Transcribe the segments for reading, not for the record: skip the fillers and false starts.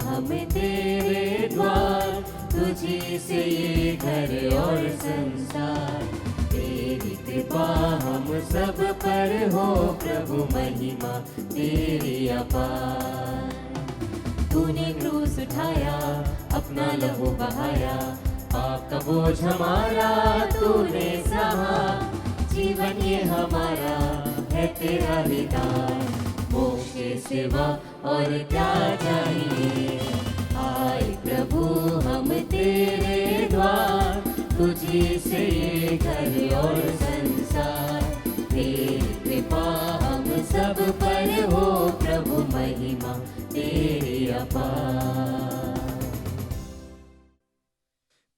हम तेरे द्वार, तुझी से ये घर और संसार। तेरी कृपा हम सब पर हो प्रभु, महिमा तेरी अपार। तूने क्रूस उठाया, अपना लहू बहाया, पाप का बोझ हमारा तूने सहा। जीवन ये हमारा है तेरा ही दान, मोक्ष के सिवा और क्या चाहिए। आए प्रभु हम तेरे द्वार, तुझी से ये घर और संसार। तेरी कृपा हम सब पर हो प्रभु, महिमा तेरी अपार।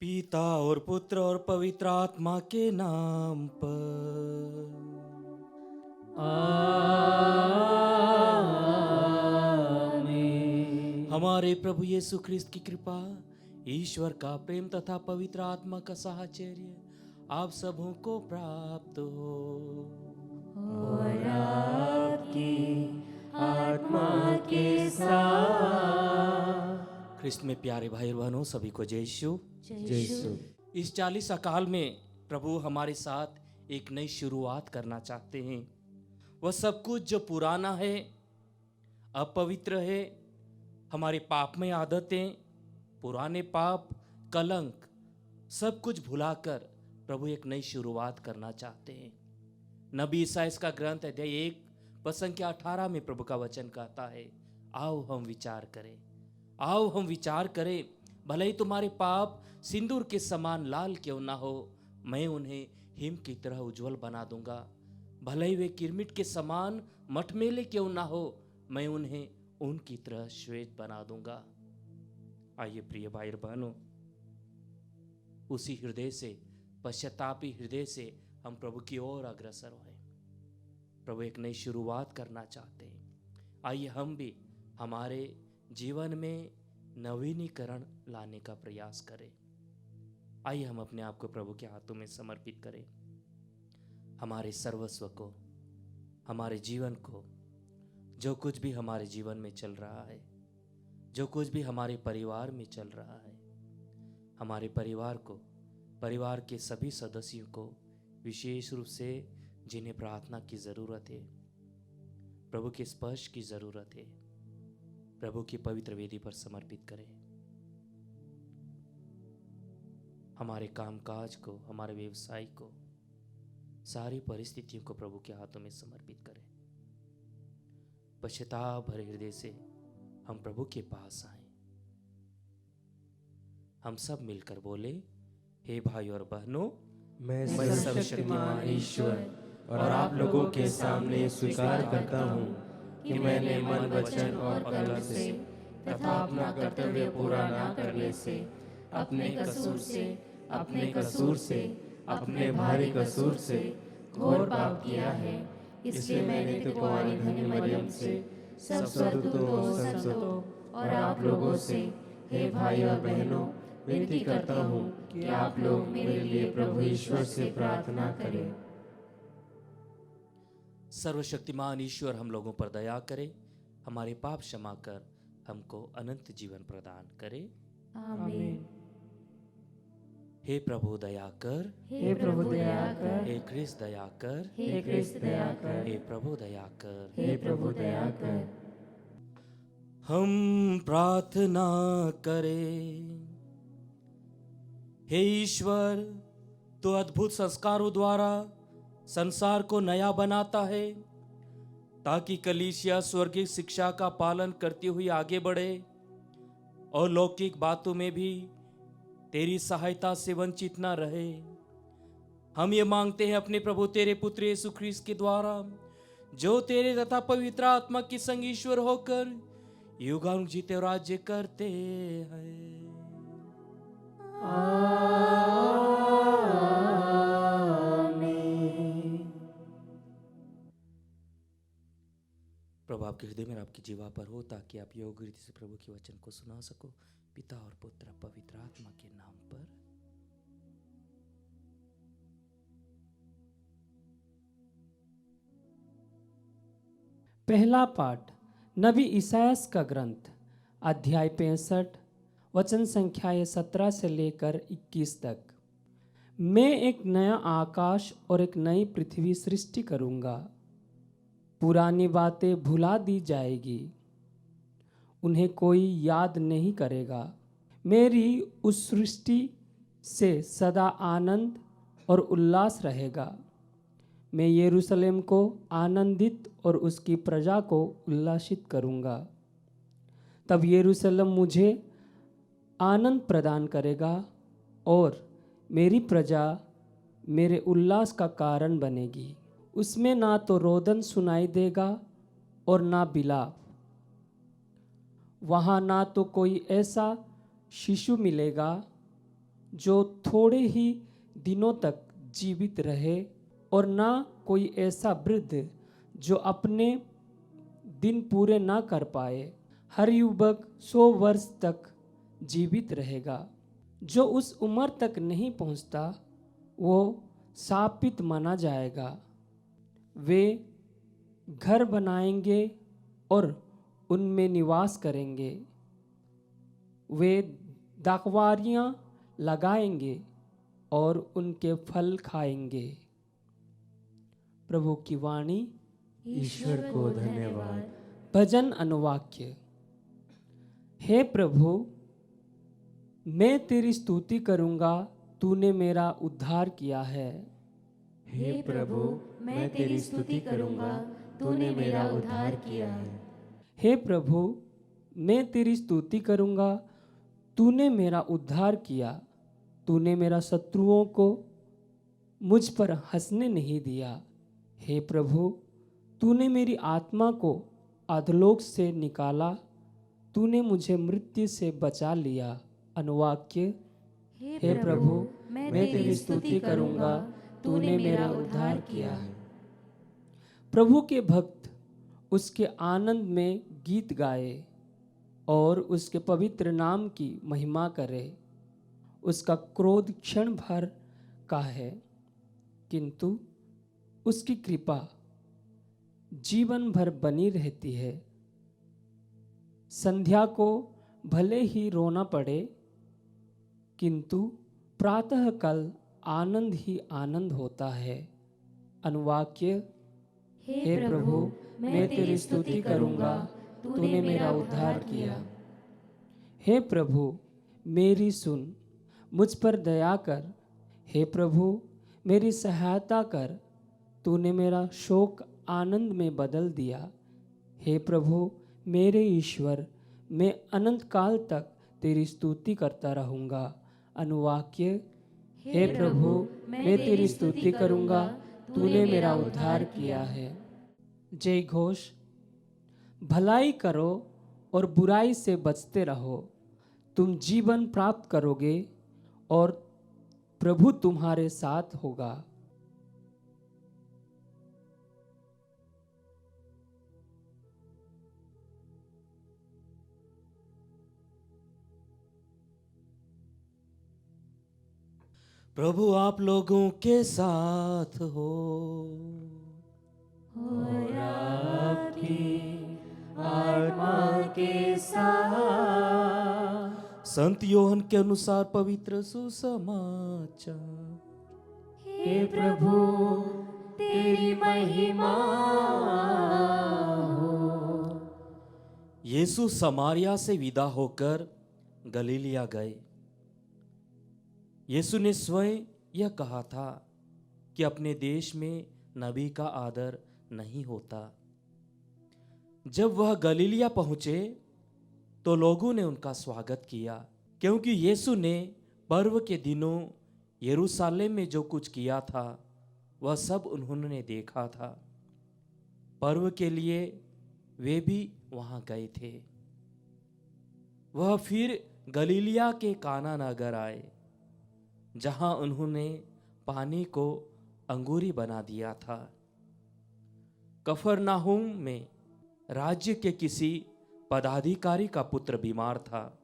पिता और पुत्र और पवित्र आत्मा के नाम पर। आमीन। हमारे प्रभु यीशु ख्रिस्त की कृपा, ईश्वर का प्रेम तथा पवित्र आत्मा का साहचर्य आप सबों को प्राप्त हो। और आपकी आत्मा के साथ। ख्रिस्त में प्यारे भाई और बहनों, सभी को जय यीशु। जय यीशु। इस 40 अकाल में प्रभु हमारे साथ एक नई शुरुआत करना चाहते हैं। वह सब कुछ जो पुराना है, अपवित्र है, हमारे पापमय आदतें, पुराने पाप, कलंक, सब कुछ भुलाकर प्रभु एक नई शुरुआत करना चाहते हैं। नबी ईसाइया का ग्रंथ अध्याय 1 पद संख्या 18 में प्रभु का वचन कहता है, आओ हम विचार करें, आओ हम विचार करें। भले ही तुम्हारे पाप सिंदूर के समान लाल क्यों ना हो, मैं उन्हें हिम की तरह उज्जवल बना दूंगा। भले ही वे किरमिट के समान मटमेले क्यों ना हो, मैं उन्हें ऊन की तरह श्वेत बना दूंगा। आइए प्रिय भाई और बहनों, उसी हृदय से, पश्चातापी हृदय से हम प्रभु की ओर अग्रसर हुए। प्रभु एक नई शुरुआत करना चाहते हैं। आइए हम भी हमारे जीवन में नवीनीकरण लाने का प्रयास करें। आइए हम अपने आप को प्रभु के हाथों में समर्पित करें। हमारे सर्वस्व को, हमारे जीवन को, जो कुछ भी हमारे जीवन में चल रहा है, जो कुछ भी हमारे परिवार में चल रहा है, हमारे परिवार को, परिवार के सभी सदस्यों को, विशेष रूप से जिन्हें प्रार्थना की ज़रूरत है, प्रभु के स्पर्श की ज़रूरत है, प्रभु की पवित्र वेदी पर समर्पित करें। हमारे कामकाज को, हमारे व्यवसाय को, सारी परिस्थितियों को प्रभु के हाथों में समर्पित करें। पश्चाताप भरे हृदय से हम प्रभु के पास आए। हम सब मिलकर बोले, हे भाई और बहनों, मैं सर्वशक्तिमान ईश्वर और आप लोगों के सामने स्वीकार करता हूँ कि मैंने मन, वचन और कर्म से तथा अपना कर्तव्य पूरा न करने से, अपने कसूर से, अपने भारी कसूर से घोर पाप किया है। इसलिए मैंने कुंवारी धन्य मरियम से, सब संतों और आप लोगों से, हे भाई और बहनों, विनती करता हूँ कि आप लोग मेरे लिए प्रभु ईश्वर से प्रार्थना करें। सर्वशक्तिमान ईश्वर हम लोगों पर दया करे, हमारे पाप क्षमा कर हमको अनंत जीवन प्रदान करे। आमीन। हे प्रभु दया कर, हे प्रभु दया कर, हे क्रिस्त दया कर, हे क्रिस्त दया कर, हे प्रभु दया कर। हे प्रभु दया कर। हम प्रार्थना करें। हे ईश्वर, तो अद्भुत संस्कारों द्वारा संसार को नया बनाता है, ताकि कलीसिया स्वर्गीय शिक्षा का पालन करती हुई आगे बढ़े और लौकिक बातों में भी तेरी सहायता से वंचित न रहे। हम ये मांगते हैं अपने प्रभु तेरे पुत्र यीशु ख्रीस्त के द्वारा, जो तेरे तथा पवित्र आत्मा की संग ईश्वर होकर युगानुग जीते और राज्य करते हैं। प्रभु आपके हृदय में, आपकी जीवा पर हो, ताकि आप योग्य रीति से प्रभु के वचन को सुना सको। पिता और पुत्र पवित्र आत्मा के नाम पर। पहला पाठ नबी ईसायास का ग्रंथ अध्याय 65 वचन संख्याएं 17 से लेकर 21 तक। मैं एक नया आकाश और एक नई पृथ्वी सृष्टि करूंगा। पुरानी बातें भुला दी जाएगी, उन्हें कोई याद नहीं करेगा। मेरी उस सृष्टि से सदा आनंद और उल्लास रहेगा। मैं यरूशलेम को आनंदित और उसकी प्रजा को उल्लासित करूंगा। तब यरूशलेम मुझे आनंद प्रदान करेगा और मेरी प्रजा मेरे उल्लास का कारण बनेगी। उसमें ना तो रोदन सुनाई देगा और ना बिलाप। वहाँ ना तो कोई ऐसा शिशु मिलेगा जो थोड़े ही दिनों तक जीवित रहे और ना कोई ऐसा वृद्ध जो अपने दिन पूरे ना कर पाए। हर युवक 100 वर्ष तक जीवित रहेगा। जो उस उम्र तक नहीं पहुंचता वो शापित माना जाएगा। वे घर बनाएंगे और उनमें निवास करेंगे। वे दाखवारियां लगाएंगे और उनके फल खाएंगे। प्रभु की वाणी। ईश्वर को धन्यवाद। भजन अनुवाक्य। हे प्रभु, मैं तेरी स्तुति करूंगा, तूने मेरा उद्धार किया है। हे प्रभु, मैं तेरी स्तुति करूंगा, तूने मेरा उद्धार किया है। हे प्रभु, मैं तेरी स्तुति करूंगा, तूने मेरा उद्धार किया। तूने मेरा शत्रुओं को मुझ पर हंसने नहीं दिया। हे प्रभु, तूने मेरी आत्मा को अधोलोक से निकाला। तूने मुझे मृत्यु से बचा लिया। अनुवाक्य। हे प्रभु, मैं तेरी स्तुति करूंगा, तूने मेरा उद्धार किया है। प्रभु के भक्त उसके आनंद में गीत गाए और उसके पवित्र नाम की महिमा करे। उसका क्रोध क्षण भर का है, किंतु उसकी कृपा जीवन भर बनी रहती है। संध्या को भले ही रोना पड़े, किंतु प्रातः काल आनंद ही आनंद होता है। अनुवाक्य। हे प्रभु, मैं तेरी स्तुति करूंगा, तूने मेरा उद्धार किया। हे प्रभु, मेरी सुन, मुझ पर दया कर। हे प्रभु, मेरी सहायता कर। तूने मेरा शोक आनंद में बदल दिया। हे प्रभु मेरे ईश्वर, मैं अनंत काल तक तेरी स्तुति करता रहूंगा। अनुवाक्य। हे प्रभु, मैं तेरी स्तुति करूंगा, तूने मेरा उद्धार किया है। जय घोष। भलाई करो और बुराई से बचते रहो, तुम जीवन प्राप्त करोगे और प्रभु तुम्हारे साथ होगा। प्रभु आप लोगों के साथ हो और आपकी आत्मा के साथ। संत योहन के अनुसार पवित्र सुसमाचार। हे प्रभु, तेरी महिमा हो। यीशु समारिया से विदा होकर गलीलिया गए। यीशु ने स्वयं यह कहा था कि अपने देश में नबी का आदर नहीं होता। जब वह गलीलिया पहुंचे तो लोगों ने उनका स्वागत किया, क्योंकि यीशु ने पर्व के दिनों यरूशलेम में जो कुछ किया था वह सब उन्होंने देखा था। पर्व के लिए वे भी वहां गए थे। वह फिर गलीलिया के काना नगर आए, जहां उन्होंने पानी को अंगूरी बना दिया था। कफरनाहुम में राज्य के किसी पदाधिकारी का पुत्र बीमार था।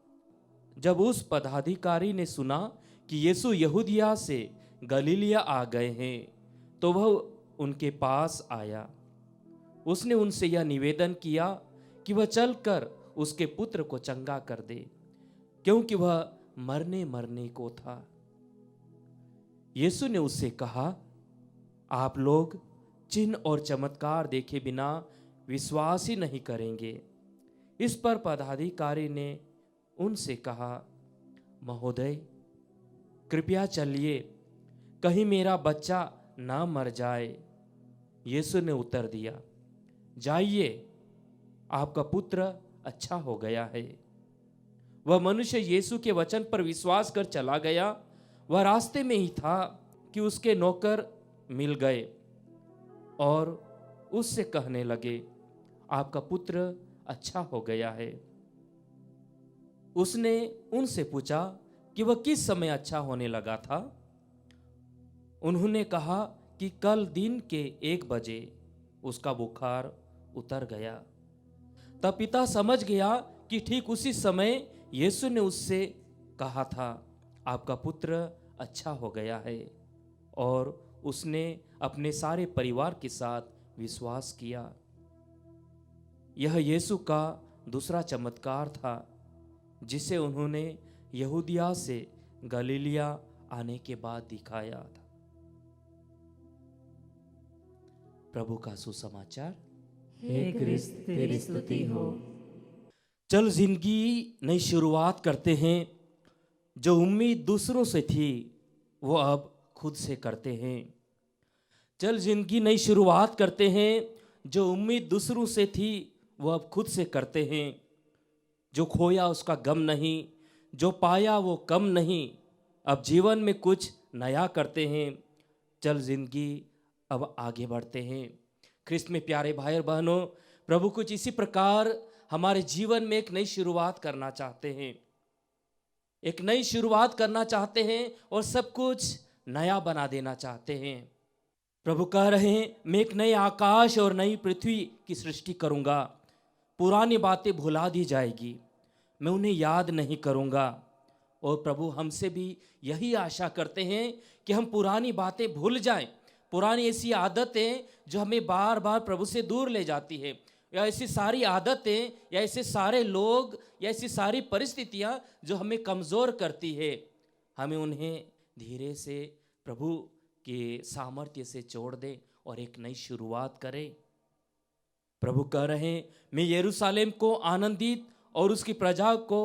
जब उस पदाधिकारी ने सुना कि यीशु यहूदिया से गलीलिया आ गए हैं, तो वह उनके पास आया। उसने उनसे यह निवेदन किया कि वह चलकर उसके पुत्र को चंगा कर दे, क्योंकि वह मरने को था। यीशु ने उससे कहा, आप लोग चिन्ह और चमत्कार देखे बिना विश्वास ही नहीं करेंगे। इस पर पदाधिकारी ने उनसे कहा, महोदय, कृपया चलिए, कहीं मेरा बच्चा ना मर जाए। यीशु ने उत्तर दिया, जाइए, आपका पुत्र अच्छा हो गया है। वह मनुष्य यीशु के वचन पर विश्वास कर चला गया। वह रास्ते में ही था कि उसके नौकर मिल गए और उससे कहने लगे, आपका पुत्र अच्छा हो गया है। उसने उनसे पूछा कि वह किस समय अच्छा होने लगा था। उन्होंने कहा कि कल दिन के 1 बजे उसका बुखार उतर गया। तब पिता समझ गया कि ठीक उसी समय यीशु ने उससे कहा था, आपका पुत्र अच्छा हो गया है, और उसने अपने सारे परिवार के साथ विश्वास किया। यह यीशु का दूसरा चमत्कार था जिसे उन्होंने यहूदिया से गलीलिया आने के बाद दिखाया था। प्रभु का सुसमाचार। हे क्रिस्त तेरी स्तुति हो। चल जिंदगी नई शुरुआत करते हैं। जो उम्मीद दूसरों से थी वो अब खुद से करते हैं। चल जिंदगी नई शुरुआत करते हैं। जो उम्मीद दूसरों से थी वो अब खुद से करते हैं। जो खोया उसका गम नहीं, जो पाया वो कम नहीं, अब जीवन में कुछ नया करते हैं। चल जिंदगी अब आगे बढ़ते हैं। ख्रिस्त में प्यारे भाई और बहनों, प्रभु कुछ इसी प्रकार हमारे जीवन में एक नई शुरुआत करना चाहते हैं। एक नई शुरुआत करना चाहते हैं और सब कुछ नया बना देना चाहते हैं। प्रभु कह रहे हैं, मैं एक नए आकाश और नई पृथ्वी की सृष्टि करूंगा। पुरानी बातें भुला दी जाएगी, मैं उन्हें याद नहीं करूंगा। और प्रभु हमसे भी यही आशा करते हैं कि हम पुरानी बातें भूल जाएं। पुरानी ऐसी आदतें जो हमें बार बार प्रभु से दूर ले जाती है, या ऐसी सारी आदतें, या ऐसे सारे लोग, या ऐसी सारी परिस्थितियां जो हमें कमज़ोर करती है, हमें उन्हें धीरे से प्रभु के सामर्थ्य से जोड़ दें और एक नई शुरुआत करें। प्रभु कह रहे हैं, मैं यरूशलेम को आनंदित और उसकी प्रजा को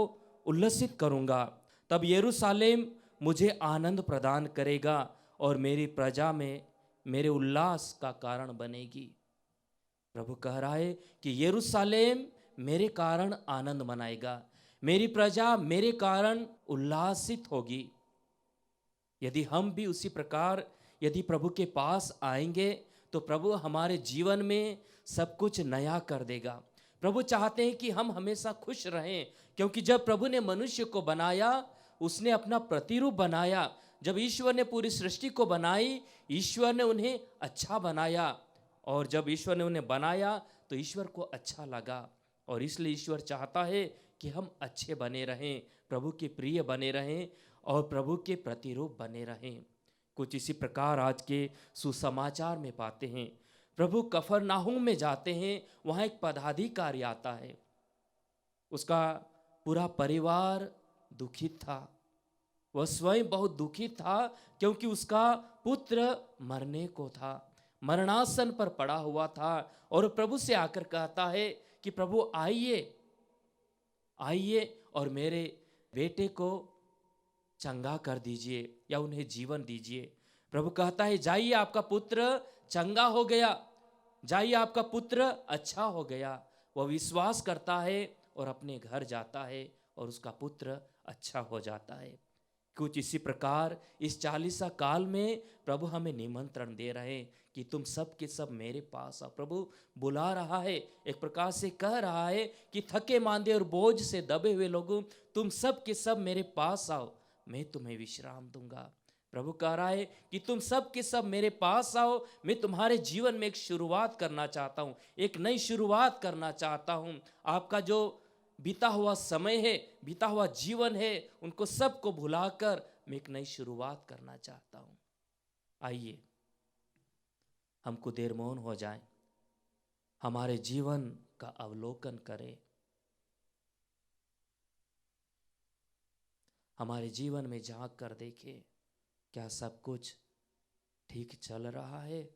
उल्लसित करूंगा। तब यरूशलेम मुझे आनंद प्रदान करेगा और मेरी प्रजा में मेरे उल्लास का कारण बनेगी। प्रभु कह रहा है कि यरूशलेम मेरे कारण आनंद मनाएगा, मेरी प्रजा मेरे कारण उल्लासित होगी। यदि हम भी उसी प्रकार यदि प्रभु के पास आएंगे तो प्रभु हमारे जीवन में सब कुछ नया कर देगा। प्रभु चाहते हैं कि हम हमेशा खुश रहें, क्योंकि जब प्रभु ने मनुष्य को बनाया, उसने अपना प्रतिरूप बनाया। जब ईश्वर ने पूरी सृष्टि को बनाई, ईश्वर ने उन्हें अच्छा बनाया, और जब ईश्वर ने उन्हें बनाया तो ईश्वर को अच्छा लगा, और इसलिए ईश्वर चाहता है कि हम अच्छे बने रहें, प्रभु के प्रिय बने रहें और प्रभु के प्रतिरूप बने रहें। कुछ इसी प्रकार आज के सुसमाचार में पाते हैं। प्रभु कफरनाहूम में जाते हैं, वहाँ एक पदाधिकारी आता है। उसका पूरा परिवार दुखित था, वह स्वयं बहुत दुखित था, क्योंकि उसका पुत्र मरने को था, मरणासन पर पड़ा हुआ था। और प्रभु से आकर कहता है कि प्रभु आइए, आइए और मेरे बेटे को चंगा कर दीजिए या उन्हें जीवन दीजिए। प्रभु कहता है, जाइए, आपका पुत्र चंगा हो गया, जाइए, आपका पुत्र अच्छा हो गया। वह विश्वास करता है और अपने घर जाता है और उसका पुत्र अच्छा हो जाता है। कुछ इसी प्रकार इस 40 काल में प्रभु हमें निमंत्रण दे रहे हैं कि तुम सब के सब मेरे पास आओ। प्रभु बुला रहा है, एक प्रकार से कह रहा है कि थके मांदे और बोझ से दबे हुए लोगों, तुम सब के सब मेरे पास आओ, मैं तुम्हें विश्राम दूंगा। प्रभु कह रहा है कि तुम सब के सब मेरे पास आओ, मैं तुम्हारे जीवन में एक शुरुआत करना चाहता हूँ, एक नई शुरुआत करना चाहता हूँ। आपका जो बीता हुआ समय है, बीता हुआ जीवन है, उनको सबको भुलाकर मैं एक नई शुरुआत करना चाहता हूँ। आइए हम कुछ देर मौन हो जाएं, हमारे जीवन का अवलोकन करें। हमारे जीवन में झांक कर देखें, क्या सब कुछ ठीक चल रहा है?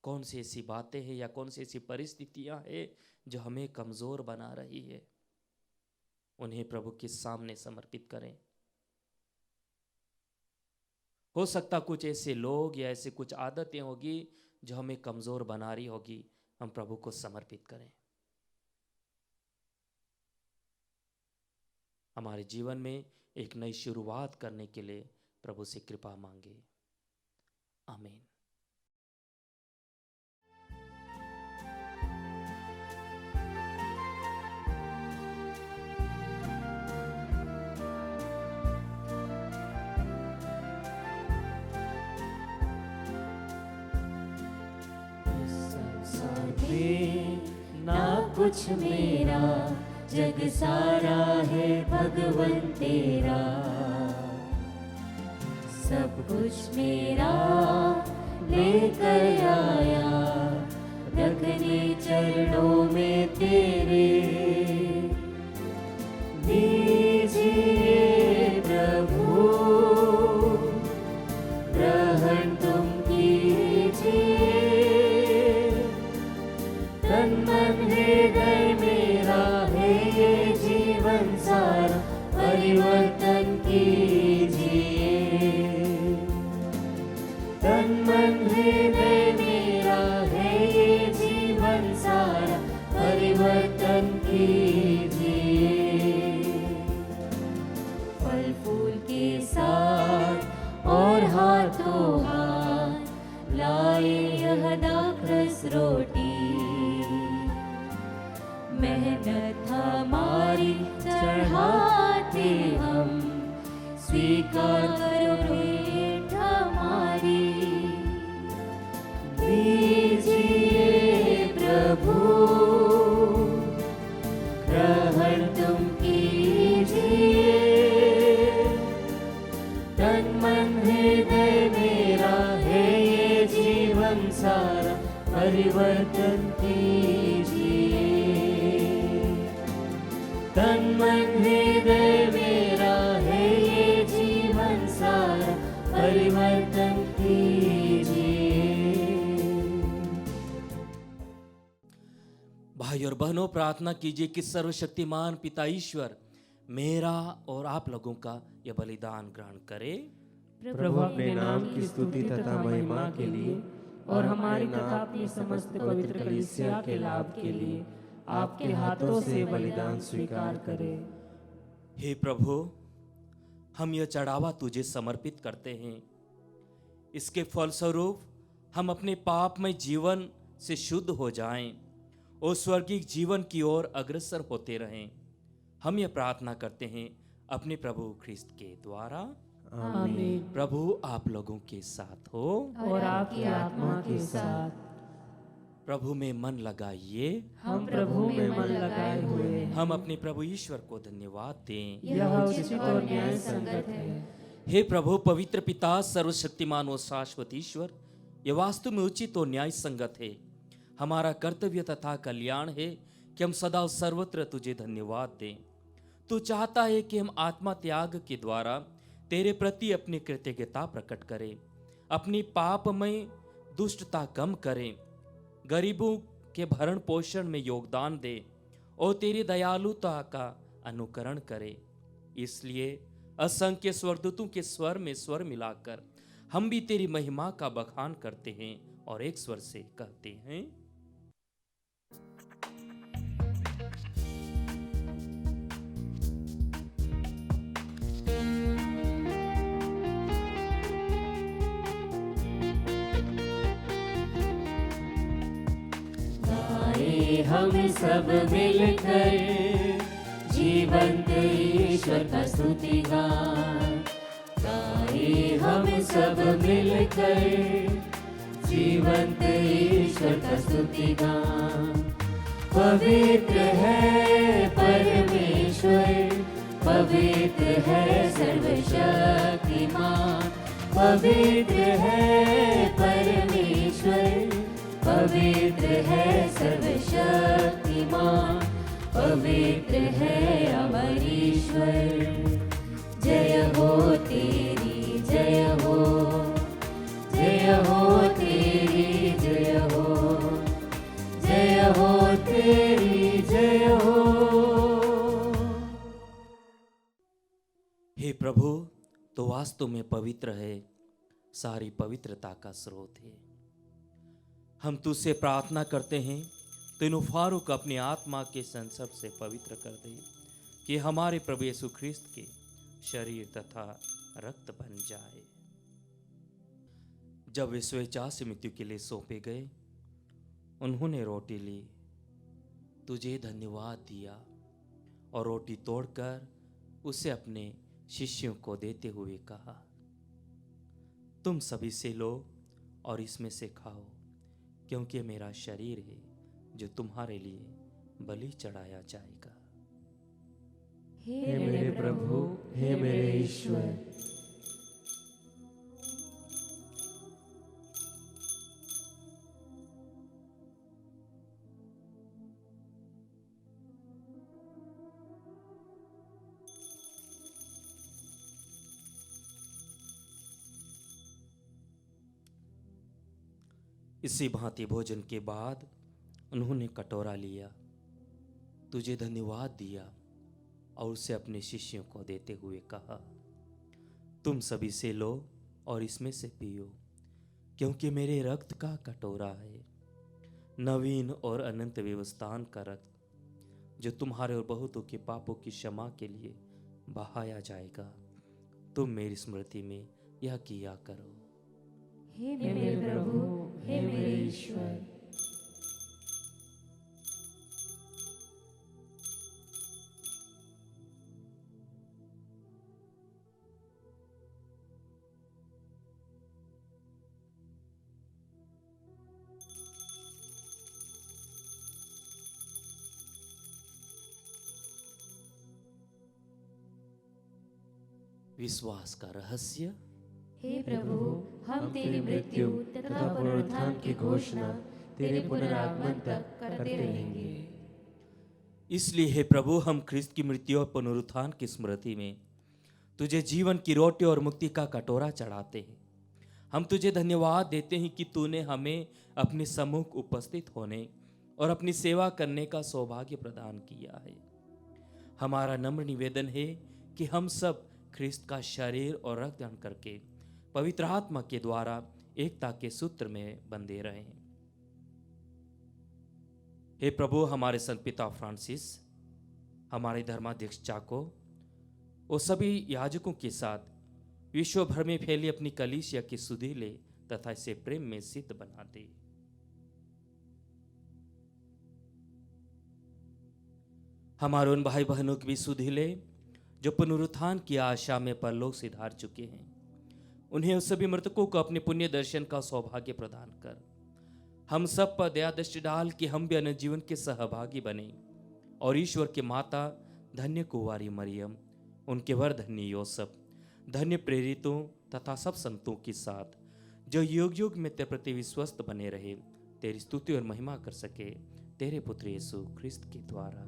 कौन सी ऐसी बातें हैं या कौन सी ऐसी परिस्थितियां हैं जो हमें कमजोर बना रही है? उन्हें प्रभु के सामने समर्पित करें। हो सकता कुछ ऐसे लोग या ऐसे कुछ आदतें होगी जो हमें कमजोर बना रही होगी, हम प्रभु को समर्पित करें। हमारे जीवन में एक नई शुरुआत करने के लिए प्रभु से कृपा मांगे। आमीन। ना कुछ मेरा, जग सारा है भगवन तेरा। सब कुछ मेरा लेकर आया, रखने चरणों में तेरे। दीजिए प्रभु ग्रहण तुम कीजिए। तन मन हृदय मेरा है ये जीवन सारा, परिवर्तन कीजिए। तन मन हृदय मेरा है ये जीवन सारा, परिवर्तन कीजिए। फल फूल के साथ और हाथों हाथ लाए यह दाखरस रोटी। मेहनत हमारी चढ़ाते हम, स्वीकार करो भेंट हमारी। दीजिए प्रभु ग्रहण तुम कीजिए। तन मन हृदय मेरा है ये जीवन सारा, परिवर्तन कीजिए। तन मन हृदय मेरा है ये जीवन सारा, परिवर्तन कीजिए। भाई और बहनों, प्रार्थना कीजिए कि सर्वशक्तिमान पिता ईश्वर मेरा और आप लोगों का यह बलिदान ग्रहण करे। प्रभु अपने नाम की स्तुति तथा महिमा के लिए और हमारी तथा अपनी समस्त पवित्र कलीसिया के लाभ के लिए आपके हाथों से बलिदान स्वीकार करें। हे प्रभु, हम यह चढ़ावा तुझे समर्पित करते हैं। इसके फलस्वरूप हम अपने पापमय जीवन से शुद्ध हो जाएं और स्वर्गीय जीवन की ओर अग्रसर होते रहें। हम यह प्रार्थना करते हैं अपने प्रभु ख्रिस्त के द्वारा। आमीन। प्रभु आप लोगों के साथ हो और आपकी आत्मा के साथ। प्रभु में मन लगाइए। हम प्रभु में मन लगाए हुए हैं। हम अपने प्रभु ईश्वर को धन्यवाद दें। यह उचित और न्याय संगत है। हे प्रभु पवित्र पिता, सर्वशक्तिमान और शाश्वत ईश्वर, यह वास्तव में उचित और न्याय संगत है। हमारा कर्तव्य तथा कल्याण है कि हम सदा सर्वत्र तुझे धन्यवाद दें। तू चाहता है कि हम आत्मा त्याग के द्वारा तेरे प्रति अपनी कृतज्ञता प्रकट करें, अपनी पापमय दुष्टता कम करें, गरीबों के भरण पोषण में योगदान दे और तेरी दयालुता का अनुकरण करे। इसलिए असंख्य स्वर्गदूतों के स्वर में स्वर मिलाकर हम भी तेरी महिमा का बखान करते हैं और एक स्वर से कहते हैं, हम सब मिलकर जीवंत ईश्वर का स्तुति गान गाए। हम सब मिलकर जीवंत ईश्वर का स्तुति गान। पवित्र है परमेश्वर, पवित्र है सर्वशक्तिमान। पवित्र है परमेश्वर, पवित्र है सर्वशक्तिमान। पवित्र है अमरीश्वर। जय हो तेरी जय हो, जय हो तेरी जय हो, जय हो तेरी जय हो। हे प्रभु, तो वास्तव में पवित्र है, सारी पवित्रता का स्रोत है। हम तुझसे प्रार्थना करते हैं, तीनों फारूक अपनी आत्मा के संसर्ग से पवित्र कर दे, कि हमारे प्रभु यीशु ख्रिस्त के शरीर तथा रक्त बन जाए। जब वे स्वेच्छा से मृत्यु के लिए सौंपे गए, उन्होंने रोटी ली, तुझे धन्यवाद दिया और रोटी तोड़कर उसे अपने शिष्यों को देते हुए कहा, तुम सभी से लो और इसमें से खाओ, क्योंकि मेरा शरीर है जो तुम्हारे लिए बलि चढ़ाया जाएगा। हे मेरे प्रभु, हे मेरे ईश्वर। इसी भांति भोजन के बाद उन्होंने कटोरा लिया, तुझे धन्यवाद दिया और उसे अपने शिष्यों को देते हुए कहा, तुम सभी से लो और इसमें से पियो, क्योंकि मेरे रक्त का कटोरा है, नवीन और अनंत व्यवस्थान का रक्त, जो तुम्हारे और बहुतों के पापों की क्षमा के लिए बहाया जाएगा। तुम मेरी स्मृति में यह किया करो। हे मेरे प्रभु, हे मेरे ईश्वर। विश्वास का रहस्य। हे प्रभु, हम तेरी मृत्यु तथा पुनरुत्थान की घोषणा तेरे पुनरागमन तक करते रहेंगे। इसलिए हे प्रभु, हम ख्रिस्त की मृत्यु और पुनरुत्थान की स्मृति में तुझे जीवन की रोटी और मुक्ति का कटोरा चढ़ाते हैं। हम तुझे धन्यवाद देते हैं कि तूने हमें अपने सम्मुख उपस्थित होने और अपनी सेवा करने का सौभाग्य प्रदान किया है। हमारा नम्र निवेदन है कि हम सब ख्रिस्त का शरीर और रक्त ग्रहण करके पवित्र आत्मा के द्वारा एकता के सूत्र में बंधे रहें। हे प्रभु, हमारे संत पिता फ्रांसिस, हमारे धर्माध्यक्ष चाको और सभी याजकों के साथ विश्व भर में फैली अपनी कलीसिया की सुधि ले तथा इसे प्रेम में सिद्ध बना दे। हमारे उन भाई बहनों की भी सुधि ले जो पुनरुत्थान की आशा में परलोक सिधार चुके हैं। उन्हें उस सभी मृतकों को अपने पुण्य दर्शन का सौभाग्य प्रदान कर हम सब पर दया दृष्टि डाल कि हम भी अनंत जीवन के सहभागी बने और ईश्वर के माता धन्य कुंवारी मरियम, उनके वर धन्य योसेफ, धन्य प्रेरितों तथा सब संतों के साथ जो युग युग में तेरे प्रति विश्वस्त बने रहे, तेरी स्तुति और महिमा कर सके, तेरे पुत्र यीशु ख्रिस्त के द्वारा।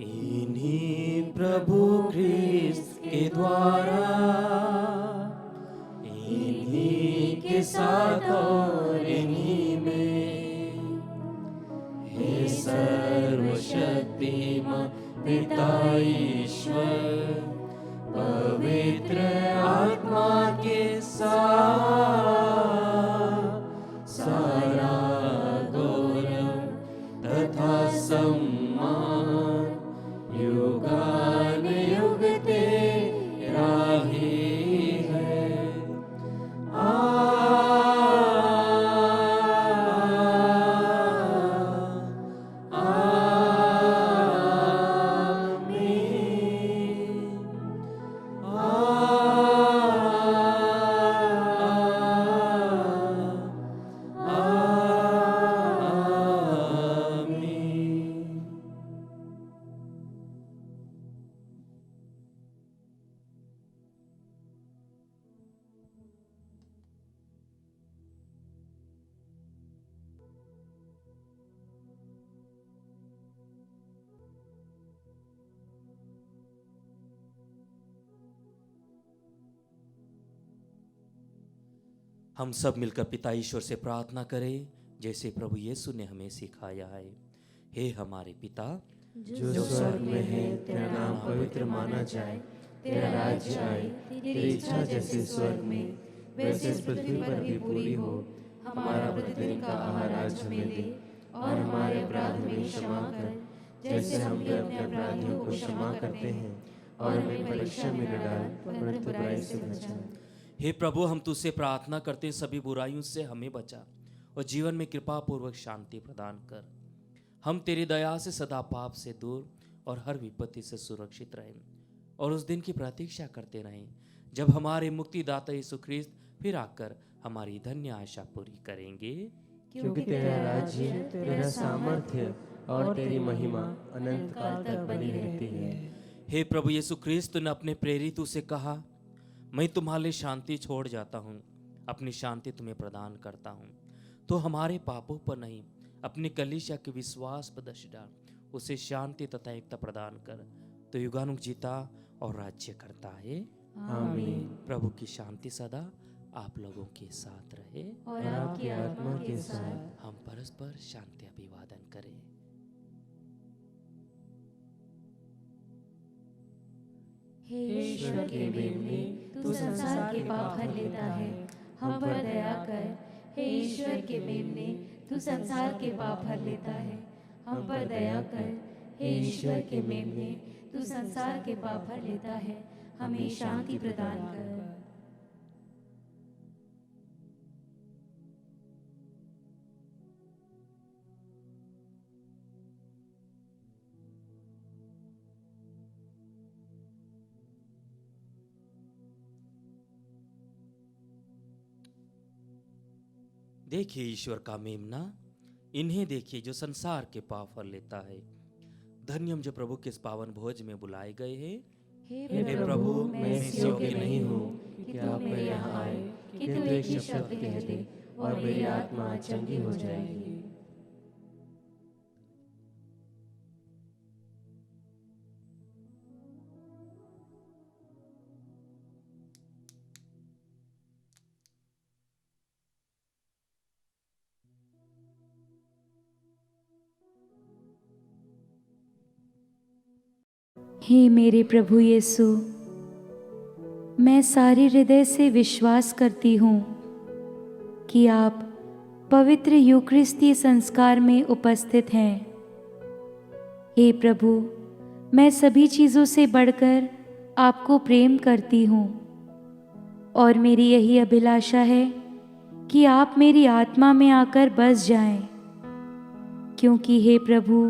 इन्हीं प्रभु ख्रिस्त के द्वारा, इन्हीं के साथ और इन्हीं में, हे सर्वशक्तिमान पिता ईश्वर, पवित्र आत्मा के साथ सारा गौरव तथा सम्मान युगान युग तेरा ही है। हम सब मिलकर पिता ईश्वर से प्रार्थना करें जैसे प्रभु यीशु ने हमें सिखाया है। हे हमारे पिता जो स्वर्ग में है, तेरा नाम पवित्र माना जाए, तेरा राज्य आए, तेरी इच्छा जैसे स्वर्ग में वैसे इस पृथ्वी पर भी पूरी हो। हमारा प्रतिदिन का आहार आज हमें दे, और हमारे अपराध हमें क्षमा कर, जैसे हम भी अपने अपराधियों को क्षमा करते हैं, और हमें परीक्षा में न डाल, परंतु बुराई से बचा। हे प्रभु, हम तुझसे प्रार्थना करते हैं, सभी बुराइयों से हमें बचा और जीवन में कृपा पूर्वक शांति प्रदान कर। हम तेरी दया से सदा पाप से दूर और हर विपत्ति से सुरक्षित रहें और उस दिन की प्रतीक्षा करते रहें जब हमारे मुक्तिदाता यीशु ख्रिस्त फिर आकर हमारी धन्य आशा पूरी करेंगे। क्योंकि तेरा राज्य, तेरा सामर्थ्य और तेरी महिमा अनंत काल तक बनी रहती है। हे प्रभु यीशु ख्रिस्त ने अपने प्रेरितों से कहा, मैं तुम्हारे लिए शांति छोड़ जाता हूँ, अपनी शांति तुम्हें प्रदान करता हूँ। तो हमारे पापों पर नहीं, अपनी कलीसिया के विश्वास पर दृष्टि डाल, उसे शांति तथा एकता प्रदान कर। तो युगानुग जीता और राज्य करता है। आमीन। प्रभु की शांति सदा आप लोगों के साथ रहे और आपकी आत्मा के साथ। हम परस्पर शांति अभिवादन करें। हे ईश्वर के मेमने, तू संसार के पाप हर लेता है, हम पर दया कर। हे ईश्वर के मेमने, तू संसार के पाप हर लेता है, हम पर दया कर। हे ईश्वर के मेमने, तू संसार के पाप हर लेता है, हमें शांति प्रदान कर। देखिए ईश्वर का मेमना, इन्हें देखिए जो संसार के पाप हर लेता है। धन्य हम जो प्रभु के इस पावन भोज में बुलाए गए हैं। हे प्रभु, मैं इस योग्य नहीं हूँ कि आप मेरे यहाँ आए, किंतु एक शब्द कह दे और मेरी आत्मा चंगी हो जाएगी। हे मेरे प्रभु यीशु, मैं सारे हृदय से विश्वास करती हूँ कि आप पवित्र यूकरिस्ती संस्कार में उपस्थित हैं। हे प्रभु, मैं सभी चीज़ों से बढ़कर आपको प्रेम करती हूँ और मेरी यही अभिलाषा है कि आप मेरी आत्मा में आकर बस जाएं, क्योंकि हे प्रभु,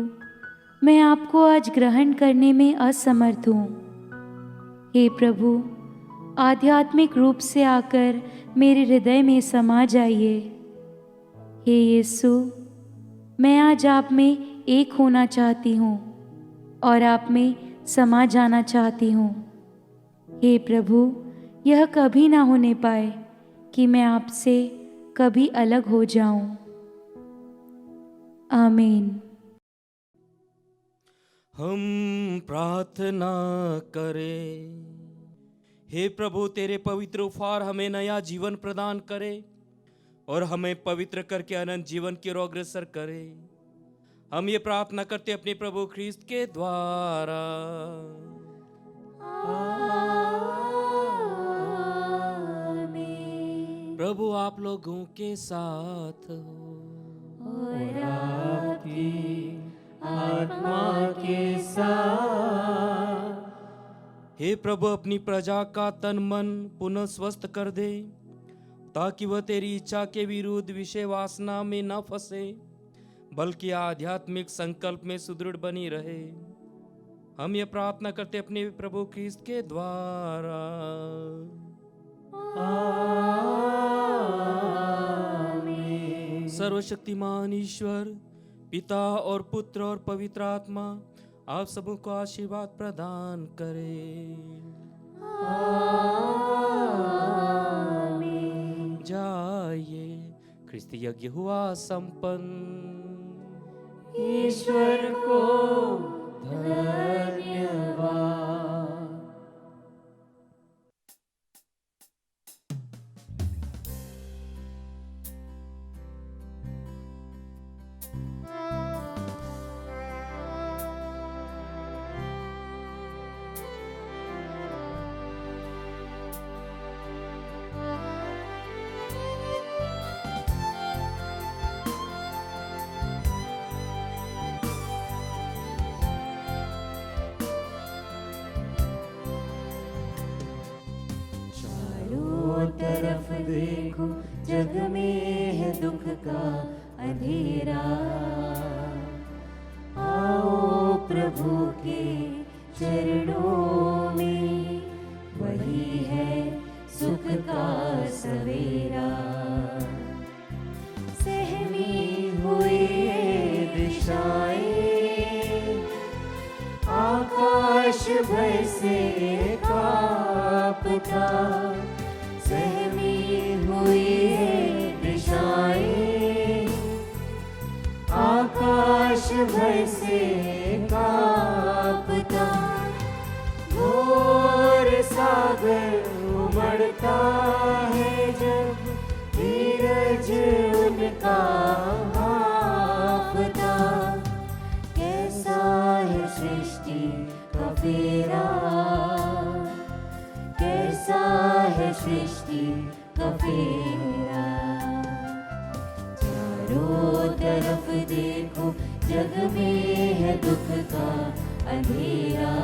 मैं आपको आज ग्रहण करने में असमर्थ हूँ। हे प्रभु, आध्यात्मिक रूप से आकर मेरे हृदय में समा जाइए। हे यीशु, मैं आज आप में एक होना चाहती हूँ और आप में समा जाना चाहती हूँ। हे प्रभु, यह कभी ना होने पाए कि मैं आपसे कभी अलग हो जाऊं। आमीन। हम प्रार्थना करें। हे प्रभु, तेरे पवित्र उपहार हमें नया जीवन प्रदान करे और हमें पवित्र करके अनंत जीवन की ओर अग्रसर करे। हम ये प्रार्थना करते अपने प्रभु ख्रिस्त के द्वारा। प्रभु आप लोगों के साथ हो और आपकी आत्मा के साथ। हे प्रभु, अपनी प्रजा का तन मन पुनः स्वस्थ कर दे, ताकि वह तेरी इच्छा के विरुद्ध विषय वासना में न फंसे, बल्कि आध्यात्मिक संकल्प में सुदृढ़ बनी रहे। हम ये प्रार्थना करते अपने प्रभु ख्रिस्त के द्वारा। आमीन। सर्वशक्तिमान ईश्वर, पिता और पुत्र और पवित्र आत्मा आप सबों को आशीर्वाद प्रदान करे। आमीन। जाइए, ख्रिस्त यज्ञ हुआ संपन्न। ईश्वर को धन्यवाद। देखो जग में है दुख का अंधेरा। आओ प्रभु के चरणों में, वही है सुख का सवेरा। सहमी हुई दिशाएं, आकाश भय से कांपता। सहमी हुई दिशाएं, आकाश भय से कांपता। घोर सागर उमड़ता है जब, धीरज उनका हांफता। कैसा है सृष्टि का फेरा, कैसा है सृष्टि का फेरा। चारों तरफ देखो जग में है दुख का अंधेरा।